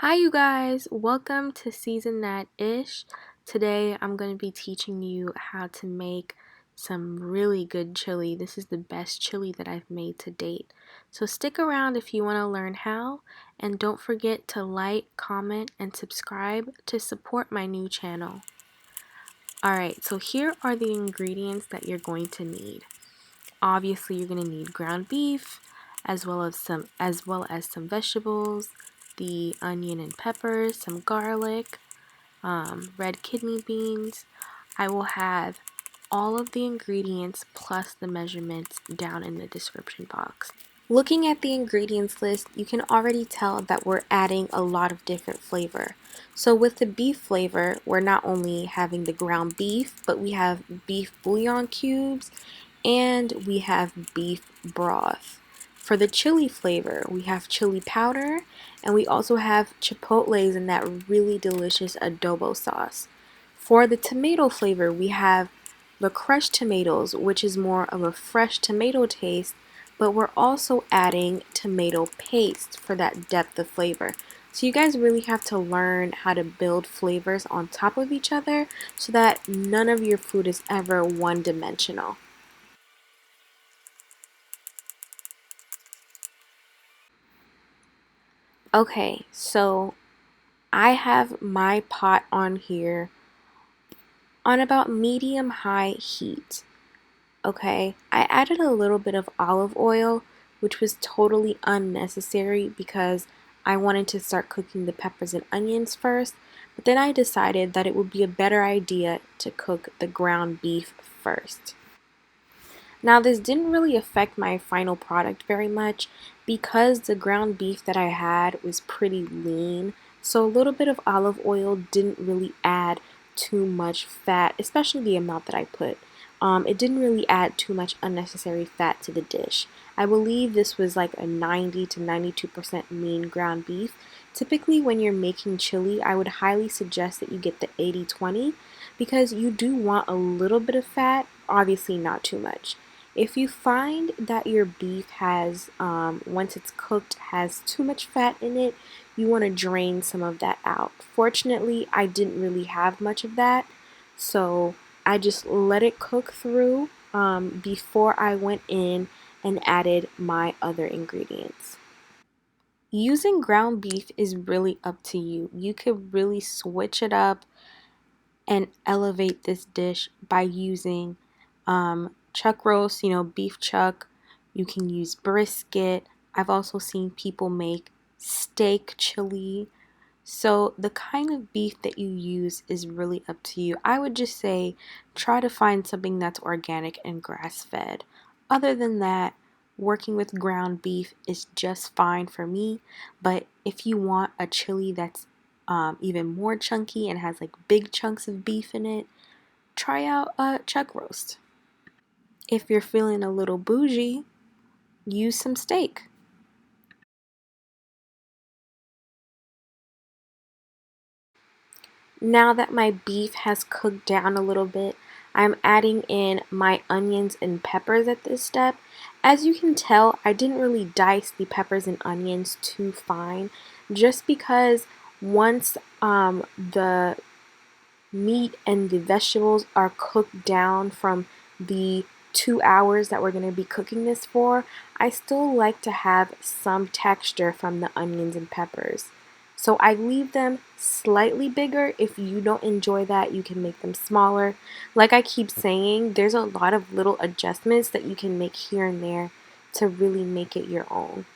Hi you guys, welcome to Season That-ish. Today I'm going to be teaching you how to make some really good chili. This is the best chili that I've made to date. So stick around if you want to learn how, and don't forget to like, comment, and subscribe to support my new channel. Alright, so here are the ingredients that you're going to need. Obviously you're going to need ground beef, as well as some vegetables, the onion and peppers, some garlic, red kidney beans. I will have all of the ingredients plus the measurements down in the description box. Looking at the ingredients list, you can already tell that we're adding a lot of different flavor. So with the beef flavor, we're not only having the ground beef, but we have beef bouillon cubes and we have beef broth. For the chili flavor, we have chili powder, and we also have chipotles in that really delicious adobo sauce. For the tomato flavor, we have the crushed tomatoes, which is more of a fresh tomato taste, but we're also adding tomato paste for that depth of flavor. So you guys really have to learn how to build flavors on top of each other so that none of your food is ever one-dimensional. Okay, so I have my pot on here on about medium-high heat. Okay, I added a little bit of olive oil, which was totally unnecessary because I wanted to start cooking the peppers and onions first, but then I decided that it would be a better idea to cook the ground beef first. Now this didn't really affect my final product very much because the ground beef that I had was pretty lean, so a little bit of olive oil didn't really add too much fat, especially the amount that I put. It didn't really add too much unnecessary fat to the dish. I believe this was like a 90 to 92% lean ground beef. Typically when you're making chili, I would highly suggest that you get the 80-20 because you do want a little bit of fat, obviously not too much. If you find that your beef has, once it's cooked, has too much fat in it, you want to drain some of that out. Fortunately, I didn't really have much of that, so I just let it cook through before I went in and added my other ingredients. Using ground beef is really up to you. You could really switch it up and elevate this dish by using chuck roast, beef chuck. You can use brisket. I've also seen people make steak chili. So the kind of beef that you use is really up to you. I would just say try to find something that's organic and grass-fed. Other than that, working with ground beef is just fine for me. But if you want a chili that's even more chunky and has like big chunks of beef in it, try out chuck roast. If you're feeling a little bougie, use some steak. Now that my beef has cooked down a little bit, I'm adding in my onions and peppers at this step. As you can tell, I didn't really dice the peppers and onions too fine, just because once the meat and the vegetables are cooked down from the 2 hours that we're going to be cooking this for, I still like to have some texture from the onions and peppers. So I leave them slightly bigger. If you don't enjoy that, you can make them smaller. Like I keep saying, there's a lot of little adjustments that you can make here and there to really make it your own.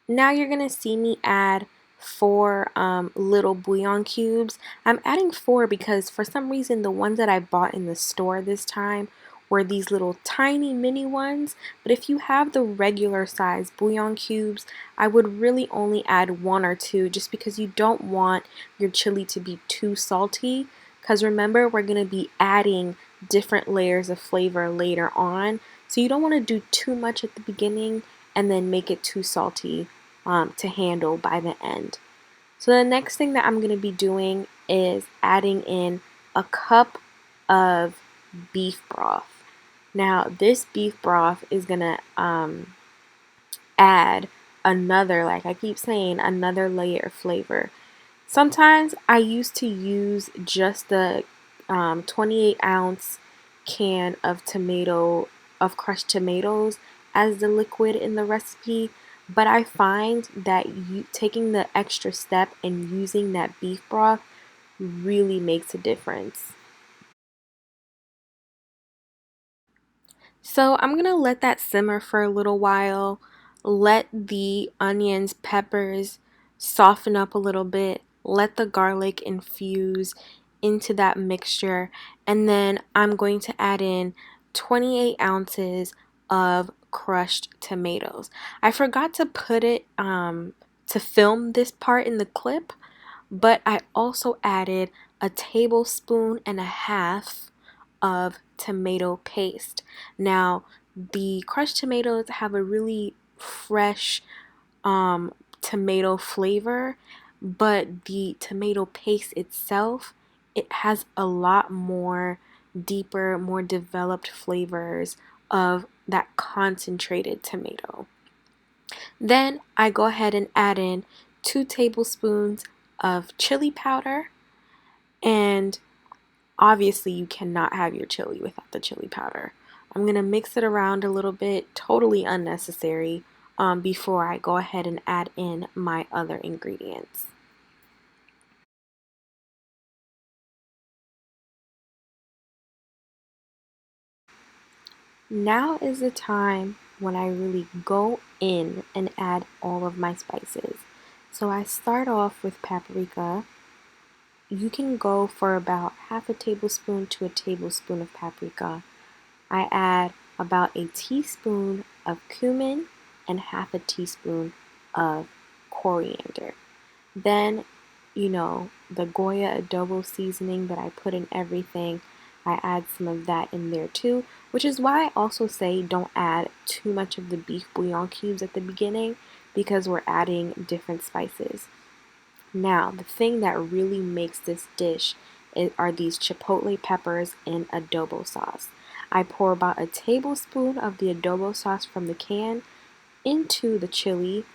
Now you're going to see me add 4 little bouillon cubes. I'm adding 4 because for some reason the ones that I bought in the store this time were these little tiny mini ones, but if you have the regular size bouillon cubes, I would really only add 1 or 2 just because you don't want your chili to be too salty, because remember we're going to be adding different layers of flavor later on, so you don't want to do too much at the beginning and then make it too salty to handle by the end. So the next thing that I'm going to be doing is adding in a cup of beef broth. Now this beef broth is going to add another, like I keep saying, another layer of flavor. Sometimes I used to use just the 28-ounce can of crushed tomatoes as the liquid in the recipe, but I find that taking the extra step and using that beef broth really makes a difference. So I'm gonna let that simmer for a little while, let the onions, peppers soften up a little bit, let the garlic infuse into that mixture, and then I'm going to add in 28 ounces of crushed tomatoes. I forgot to put it to film this part in the clip, but I also added a tablespoon and a half of tomato paste. Now, the crushed tomatoes have a really fresh tomato flavor, but the tomato paste itself, it has a lot more deeper, more developed flavors of that concentrated tomato. Then I go ahead and add in 2 tablespoons of chili powder, and obviously you cannot have your chili without the chili powder. I'm going to mix it around a little bit, totally unnecessary, before I go ahead and add in my other ingredients. Now is the time when I really go in and add all of my spices. So I start off with paprika. You can go for about half a tablespoon to a tablespoon of paprika. I add about a teaspoon of cumin and half a teaspoon of coriander. Then, the Goya Adobo Seasoning that I put in everything, I add some of that in there too, which is why I also say don't add too much of the Beef Bouillon Cubes at the beginning because we're adding different spices. Now, the thing that really makes this dish are these chipotle peppers in adobo sauce. I pour about a tablespoon of the adobo sauce from the can into the chili,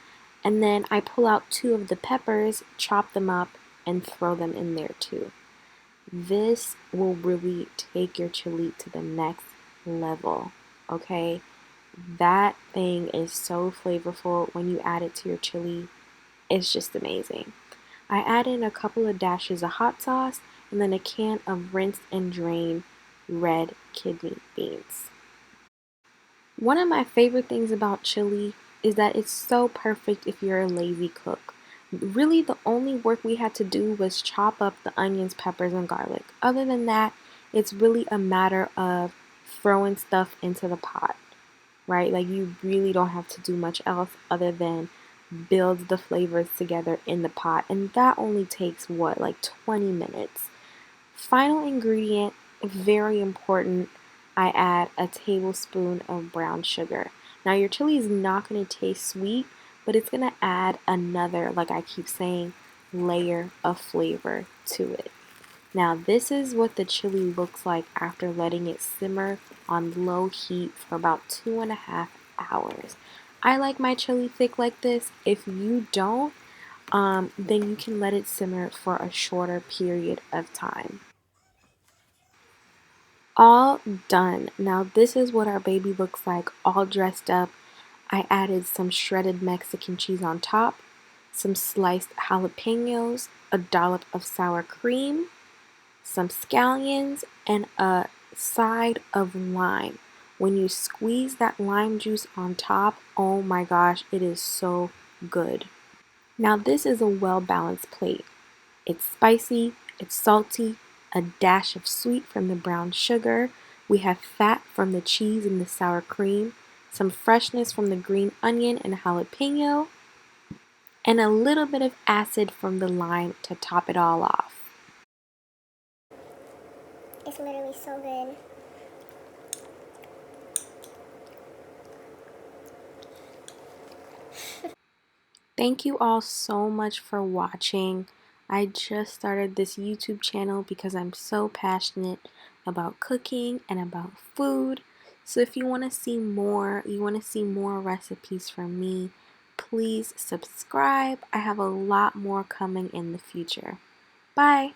and then I pull out 2 of the peppers, chop them up, and throw them in there too. This will really take your chili to the next level, okay? That thing is so flavorful when you add it to your chili. It's just amazing. I add in a couple of dashes of hot sauce and then a can of rinsed and drained red kidney beans. One of my favorite things about chili is that it's so perfect if you're a lazy cook. Really, the only work we had to do was chop up the onions, peppers, and garlic. Other than that, it's really a matter of throwing stuff into the pot, right? Like, you really don't have to do much else other than build the flavors together in the pot, and that only takes what, like 20 minutes. Final ingredient, very important, I add a tablespoon of brown sugar. Now, your chili is not going to taste sweet, but it's going to add another, like I keep saying, layer of flavor to it. Now, this is what the chili looks like after letting it simmer on low heat for about 2.5 hours. I like my chili thick like this. If you don't, then you can let it simmer for a shorter period of time. All done. Now, this is what our baby looks like, all dressed up. I added some shredded Mexican cheese on top, some sliced jalapenos, a dollop of sour cream, some scallions, and a side of lime. When you squeeze that lime juice on top, oh my gosh, it is so good. Now, this is a well balanced plate. It's spicy, it's salty, a dash of sweet from the brown sugar. We have fat from the cheese and the sour cream, some freshness from the green onion and jalapeno, and a little bit of acid from the lime to top it all off. It's literally so good. Thank you all so much for watching. I just started this YouTube channel because I'm so passionate about cooking and about food. So if you want to see more, you want to see more recipes from me, please subscribe. I have a lot more coming in the future. Bye.